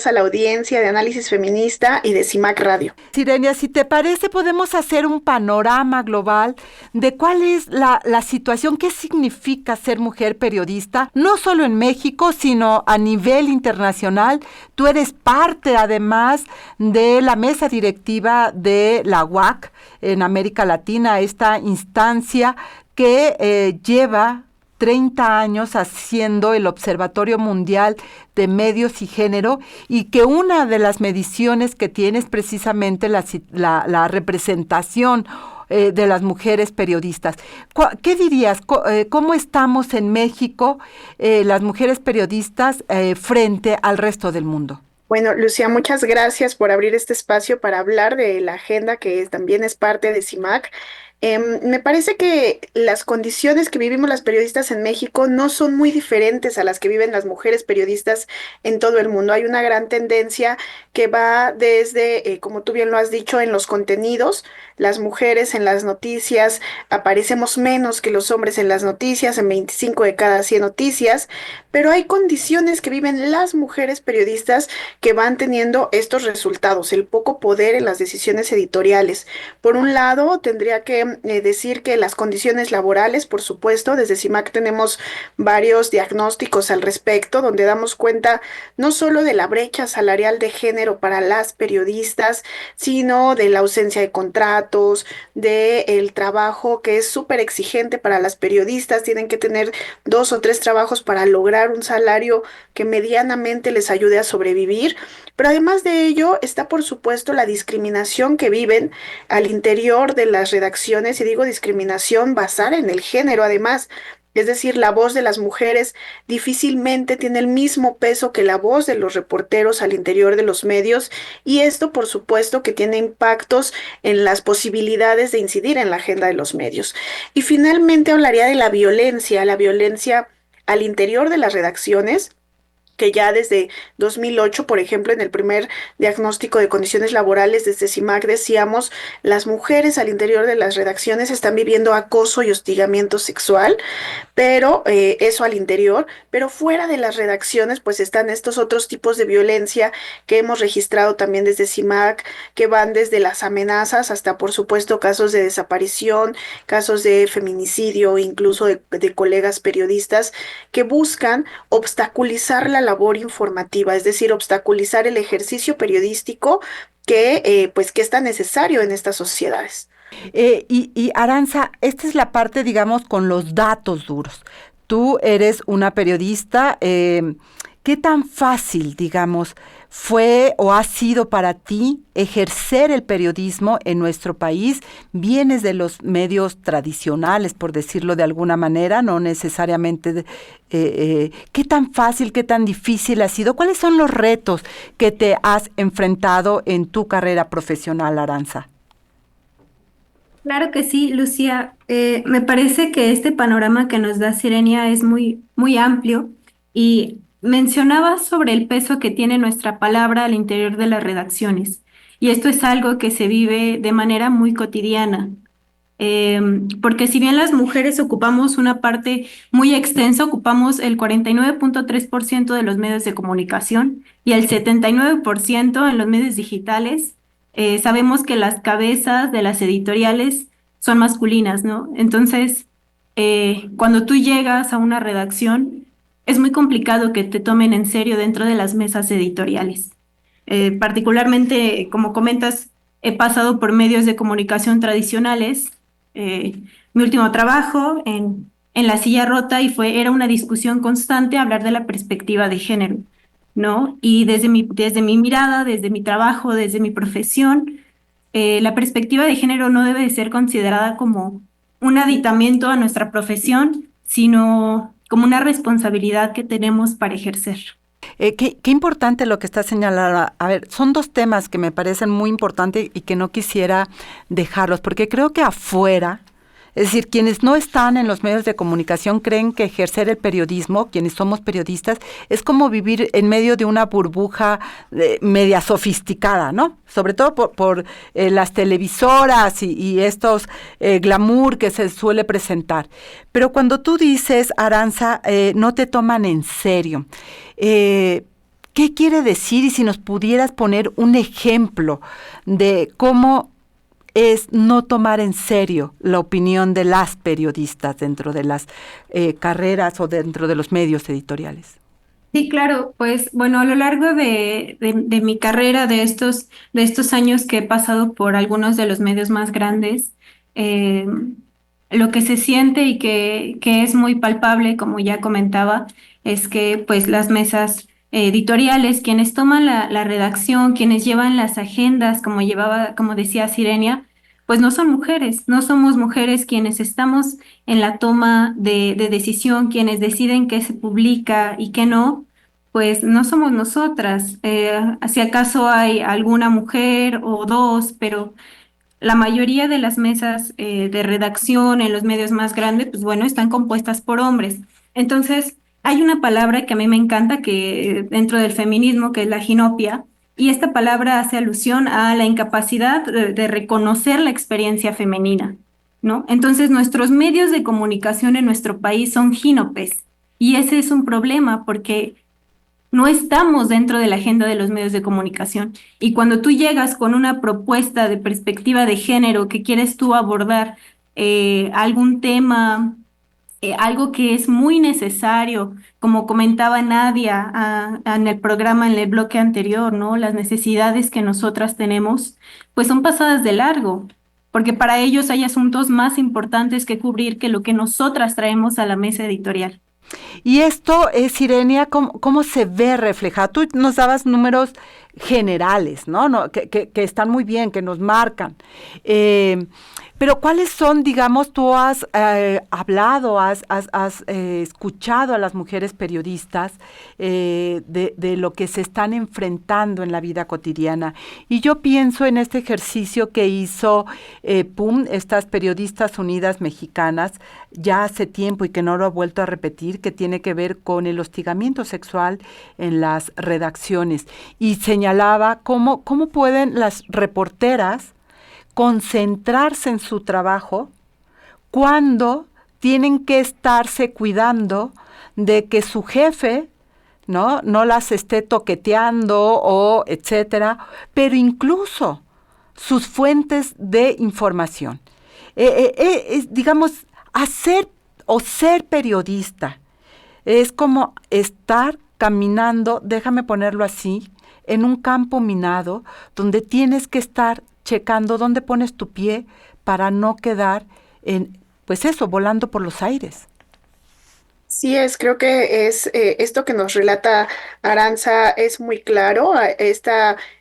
Speaker 6: a la audiencia de Análisis Feminista y de CIMAC Radio.
Speaker 2: Sirenia, si te parece, podemos hacer un panorama global de cuál es la situación, qué significa ser mujer periodista, no solo en México, sino a nivel internacional. Tú eres parte, además, de la mesa directiva de la UAC en América Latina, esta instancia que lleva 30 años haciendo el Observatorio Mundial de Medios y Género, y que una de las mediciones que tiene es precisamente la representación de las mujeres periodistas. ¿Qué dirías? ¿Cómo estamos en México las mujeres periodistas frente al resto del mundo?
Speaker 6: Bueno, Lucía, muchas gracias por abrir este espacio para hablar de la agenda que también es parte de CIMAC. Me parece que las condiciones que vivimos las periodistas en México no son muy diferentes a las que viven las mujeres periodistas en todo el mundo. Hay una gran tendencia que va desde, como tú bien lo has dicho, en los contenidos. Las mujeres en las noticias aparecemos menos que los hombres en las noticias, en 25 de cada 100 noticias, pero hay condiciones que viven las mujeres periodistas que van teniendo estos resultados, el poco poder en las decisiones editoriales. Por un lado, tendría que decir que las condiciones laborales, por supuesto, desde CIMAC tenemos varios diagnósticos al respecto, donde damos cuenta no solo de la brecha salarial de género para las periodistas, sino de la ausencia de contratos, del trabajo que es súper exigente para las periodistas, tienen que tener 2 o 3 trabajos para lograr un salario que medianamente les ayude a sobrevivir. Pero además de ello está, por supuesto, la discriminación que viven al interior de las redacciones, y digo discriminación basada en el género, además. Es decir, la voz de las mujeres difícilmente tiene el mismo peso que la voz de los reporteros al interior de los medios, y esto, por supuesto, que tiene impactos en las posibilidades de incidir en la agenda de los medios. Y finalmente hablaría de la violencia al interior de las redacciones, que ya desde 2008, por ejemplo, en el primer diagnóstico de condiciones laborales desde CIMAC decíamos, las mujeres al interior de las redacciones están viviendo acoso y hostigamiento sexual, pero eso al interior, pero fuera de las redacciones pues están estos otros tipos de violencia que hemos registrado también desde CIMAC, que van desde las amenazas hasta, por supuesto, casos de desaparición, casos de feminicidio, incluso de colegas periodistas que buscan obstaculizar la labor informativa, es decir, obstaculizar el ejercicio periodístico pues que es tan necesario en estas sociedades.
Speaker 2: Y Aranza, esta es la parte, digamos, con los datos duros. Tú eres una periodista. ¿Qué tan fácil, digamos, fue o ha sido para ti ejercer el periodismo en nuestro país? Vienes de los medios tradicionales, por decirlo de alguna manera, no necesariamente. ¿Qué tan fácil, qué tan difícil ha sido? ¿Cuáles son los retos que te has enfrentado en tu carrera profesional, Aranza?
Speaker 7: Claro que sí, Lucía. Me parece que este panorama que nos da Sirenia es muy, muy amplio, y mencionabas sobre el peso que tiene nuestra palabra al interior de las redacciones, y esto es algo que se vive de manera muy cotidiana. Porque si bien las mujeres ocupamos una parte muy extensa, ocupamos el 49.3% de los medios de comunicación y el 79% en los medios digitales. Sabemos que las cabezas de las editoriales son masculinas, ¿no? Entonces, cuando tú llegas a una redacción, es muy complicado que te tomen en serio dentro de las mesas editoriales. Particularmente, como comentas, he pasado por medios de comunicación tradicionales. Mi último trabajo en La Silla Rota, y era una discusión constante hablar de la perspectiva de género, ¿no? Y desde mi mirada, desde mi trabajo, desde mi profesión, la perspectiva de género no debe de ser considerada como un aditamiento a nuestra profesión, sino como una responsabilidad que tenemos para ejercer.
Speaker 2: Qué importante lo que está señalando. A ver, son 2 temas que me parecen muy importantes y que no quisiera dejarlos, porque creo que afuera, es decir, quienes no están en los medios de comunicación creen que ejercer el periodismo, quienes somos periodistas, es como vivir en medio de una burbuja media sofisticada, ¿no? Sobre todo por las televisoras y estos glamour que se suele presentar. Pero cuando tú dices, Aranza, no te toman en serio, ¿qué quiere decir? Y si nos pudieras poner un ejemplo de cómo es no tomar en serio la opinión de las periodistas dentro de las carreras o dentro de los medios editoriales.
Speaker 7: Sí, claro, pues bueno, a lo largo de mi carrera, de estos años que he pasado por algunos de los medios más grandes, lo que se siente y que es muy palpable, como ya comentaba, es que pues las mesas editoriales, quienes toman la redacción, quienes llevan las agendas, como decía Sirenia, pues no son mujeres, no somos mujeres quienes estamos en la toma de decisión, quienes deciden qué se publica y qué no, pues no somos nosotras. Si acaso hay alguna mujer o dos, pero la mayoría de las mesas de redacción en los medios más grandes, pues bueno, están compuestas por hombres. Entonces, hay una palabra que a mí me encanta que dentro del feminismo, que es la ginopia, y esta palabra hace alusión a la incapacidad de reconocer la experiencia femenina, ¿no? Entonces, nuestros medios de comunicación en nuestro país son gínopes, y ese es un problema porque no estamos dentro de la agenda de los medios de comunicación. Y cuando tú llegas con una propuesta de perspectiva de género que quieres tú abordar algún tema, algo que es muy necesario, como comentaba Nadia en el programa, en el bloque anterior, ¿no? Las necesidades que nosotras tenemos, pues son pasadas de largo, porque para ellos hay asuntos más importantes que cubrir que lo que nosotras traemos a la mesa editorial.
Speaker 2: Y esto, Sirenia, ¿cómo se ve reflejado? Tú nos dabas números generales, ¿no? Que están muy bien, que nos marcan. Pero ¿cuáles son, digamos, tú has hablado, has escuchado a las mujeres periodistas de lo que se están enfrentando en la vida cotidiana? Y yo pienso en este ejercicio que hizo estas periodistas unidas mexicanas ya hace tiempo y que no lo ha vuelto a repetir, que tiene que ver con el hostigamiento sexual en las redacciones. Y señalaba cómo pueden las reporteras concentrarse en su trabajo cuando tienen que estarse cuidando de que su jefe no las esté toqueteando o etcétera, pero incluso sus fuentes de información. Digamos, hacer o ser periodista es como estar caminando, déjame ponerlo así, en un campo minado donde tienes que estar checando dónde pones tu pie para no quedar volando por los aires.
Speaker 6: Sí creo que es esto que nos relata Aranza es muy claro,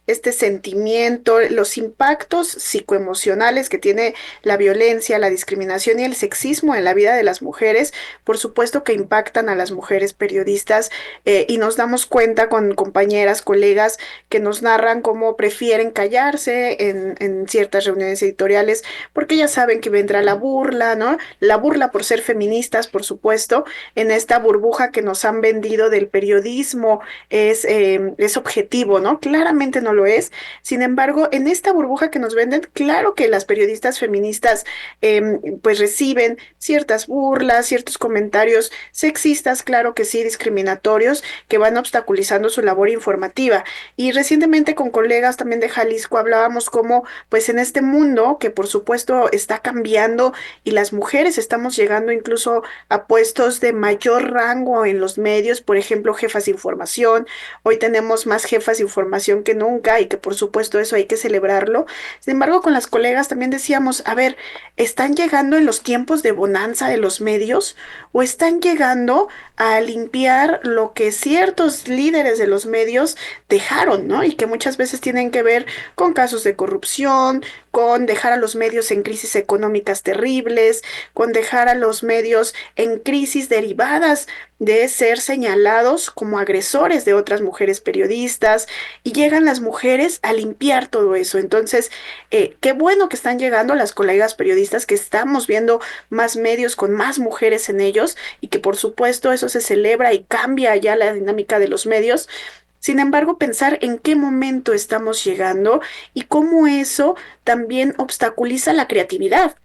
Speaker 6: este sentimiento, los impactos psicoemocionales que tiene la violencia, la discriminación y el sexismo en la vida de las mujeres, por supuesto que impactan a las mujeres periodistas y nos damos cuenta con compañeras, colegas que nos narran cómo prefieren callarse en ciertas reuniones editoriales porque ya saben que vendrá la burla, ¿no? La burla por ser feministas, por supuesto, en esta burbuja que nos han vendido del periodismo es objetivo, ¿no? Claramente no lo es. Sin embargo, en esta burbuja que nos venden, claro que las periodistas feministas pues reciben ciertas burlas, ciertos comentarios sexistas, claro que sí, discriminatorios, que van obstaculizando su labor informativa. Y recientemente con colegas también de Jalisco hablábamos cómo pues en este mundo que por supuesto está cambiando y las mujeres estamos llegando incluso a puestos de mayor rango en los medios, por ejemplo, jefas de información. Hoy tenemos más jefas de información que nunca y que por supuesto eso hay que celebrarlo. Sin embargo, con las colegas también decíamos, a ver, ¿están llegando en los tiempos de bonanza de los medios o están llegando a limpiar lo que ciertos líderes de los medios dejaron, ¿no? Y que muchas veces tienen que ver con casos de corrupción, con dejar a los medios en crisis económicas terribles, con dejar a los medios en crisis derivadas de ser señalados como agresores de otras mujeres periodistas y llegan las mujeres a limpiar todo eso. Entonces, qué bueno que están llegando las colegas periodistas, que estamos viendo más medios con más mujeres en ellos y que por supuesto eso se celebra y cambia ya la dinámica de los medios. Sin embargo, pensar en qué momento estamos llegando y cómo eso también obstaculiza la creatividad.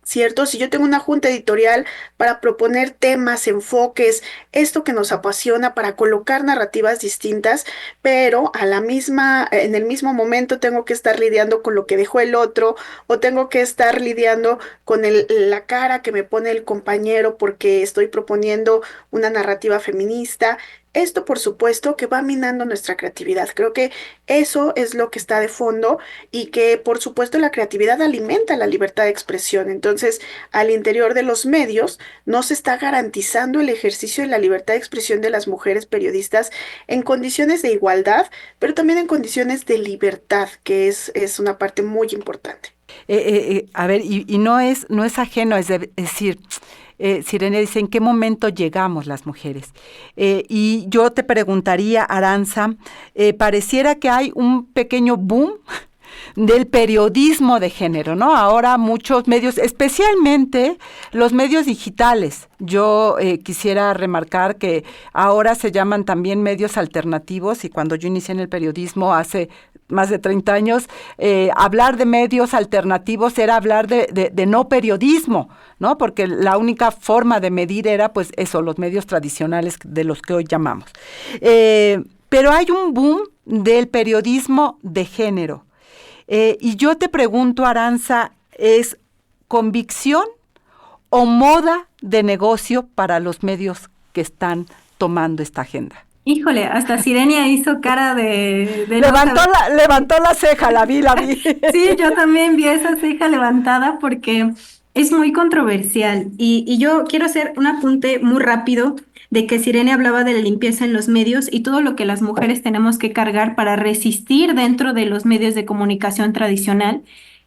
Speaker 6: ¿Cierto? Si yo tengo una junta editorial para proponer temas, enfoques, esto que nos apasiona, para colocar narrativas distintas, pero en el mismo momento tengo que estar lidiando con lo que dejó el otro, o tengo que estar lidiando con la cara que me pone el compañero porque estoy proponiendo una narrativa feminista. Esto, por supuesto, que va minando nuestra creatividad. Creo que eso es lo que está de fondo y que, por supuesto, la creatividad alimenta la libertad de expresión. Entonces, al interior de los medios no se está garantizando el ejercicio de la libertad de expresión de las mujeres periodistas en condiciones de igualdad, pero también en condiciones de libertad, que es una parte muy importante.
Speaker 2: A ver, y no es ajeno, es decir, Sirenia dice, ¿en qué momento llegamos las mujeres? Y yo te preguntaría, Aranza, pareciera que hay un pequeño boom del periodismo de género, ¿no? Ahora muchos medios, especialmente los medios digitales. Yo quisiera remarcar que ahora se llaman también medios alternativos, y cuando yo inicié en el periodismo hace más de 30 años, hablar de medios alternativos era hablar de no periodismo, ¿no? Porque la única forma de medir era, pues, eso, los medios tradicionales de los que hoy llamamos. Pero hay un boom del periodismo de género. Y yo te pregunto, Aranza, ¿es convicción o moda de negocio para los medios que están tomando esta agenda?
Speaker 7: Híjole, hasta Sirenia hizo cara de
Speaker 2: levantó la ceja, la vi.
Speaker 7: Sí, yo también vi esa ceja levantada porque es muy controversial. Y yo quiero hacer un apunte muy rápido de que Sirenia hablaba de la limpieza en los medios y todo lo que las mujeres tenemos que cargar para resistir dentro de los medios de comunicación tradicional.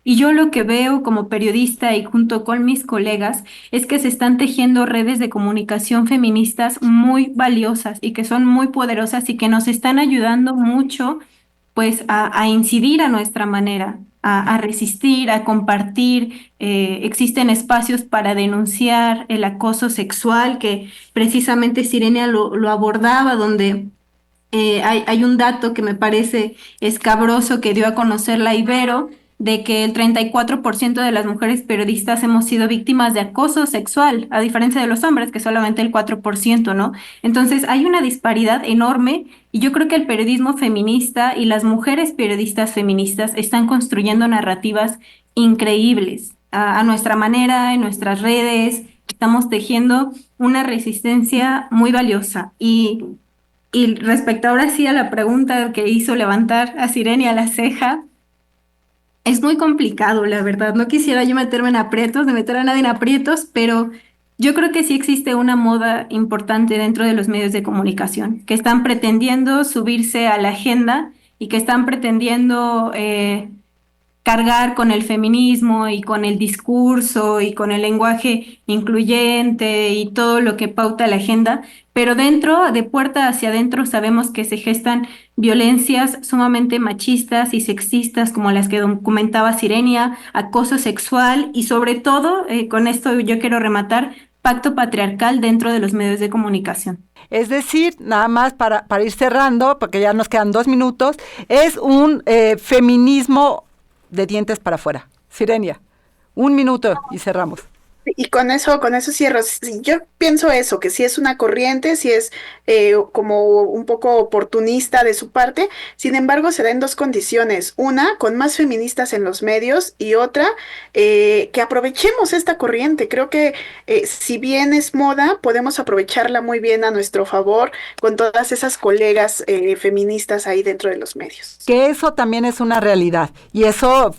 Speaker 7: Y yo lo que veo como periodista y junto con mis colegas es que se están tejiendo redes de comunicación feministas muy valiosas y que son muy poderosas y que nos están ayudando mucho pues a incidir a nuestra manera, a resistir, a compartir. Existen espacios para denunciar el acoso sexual que precisamente Sirenia lo abordaba, donde hay un dato que me parece escabroso que dio a conocer la Ibero, de que el 34% de las mujeres periodistas hemos sido víctimas de acoso sexual, a diferencia de los hombres, que solamente el 4%, ¿no? Entonces hay una disparidad enorme y yo creo que el periodismo feminista y las mujeres periodistas feministas están construyendo narrativas increíbles a nuestra manera, en nuestras redes. Estamos tejiendo una resistencia muy valiosa. Y respecto ahora sí a la pregunta que hizo levantar a Sirenia la ceja, es muy complicado, la verdad. No quisiera yo meterme en aprietos, de meter a nadie en aprietos, pero yo creo que sí existe una moda importante dentro de los medios de comunicación, que están pretendiendo subirse a la agenda y que están pretendiendo cargar con el feminismo y con el discurso y con el lenguaje incluyente y todo lo que pauta la agenda, pero dentro, de puerta hacia adentro, sabemos que se gestan violencias sumamente machistas y sexistas como las que comentaba Sirenia, acoso sexual y sobre todo, con esto yo quiero rematar, pacto patriarcal dentro de los medios de comunicación.
Speaker 2: Es decir, nada más para ir cerrando, porque ya nos quedan 2 minutos, es un feminismo de dientes para afuera. Sirenia, 1 minuto y cerramos.
Speaker 6: Y con eso cierro. Sí, yo pienso eso, que si es una corriente, si es como un poco oportunista de su parte. Sin embargo, se da en 2 condiciones. Una, con más feministas en los medios, y otra, que aprovechemos esta corriente. Creo que si bien es moda, podemos aprovecharla muy bien a nuestro favor con todas esas colegas feministas ahí dentro de los medios.
Speaker 2: Que eso también es una realidad, y eso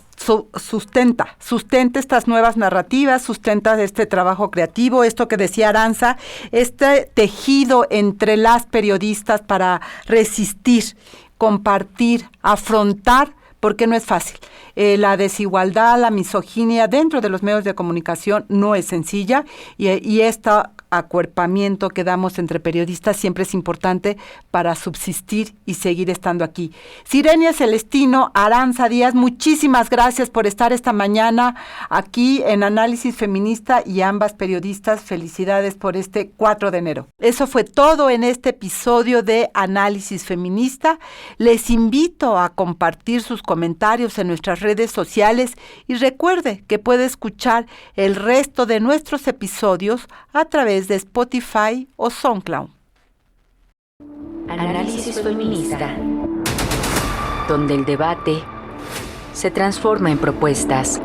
Speaker 2: sustenta estas nuevas narrativas, sustenta este trabajo creativo, esto que decía Aranza, este tejido entre las periodistas para resistir, compartir, afrontar, porque no es fácil. La desigualdad, la misoginia dentro de los medios de comunicación no es sencilla, y este acuerpamiento que damos entre periodistas siempre es importante para subsistir y seguir estando aquí. Sirenia Celestino, Aranza Díaz, muchísimas gracias por estar esta mañana aquí en Análisis Feminista, y ambas periodistas, felicidades por este 4 de enero. Eso fue todo en este episodio de Análisis Feminista. Les invito a compartir sus comentarios en nuestras redes sociales y recuerde que puede escuchar el resto de nuestros episodios a través de Spotify o SoundCloud.
Speaker 1: Análisis Feminista, donde el debate se transforma en propuestas.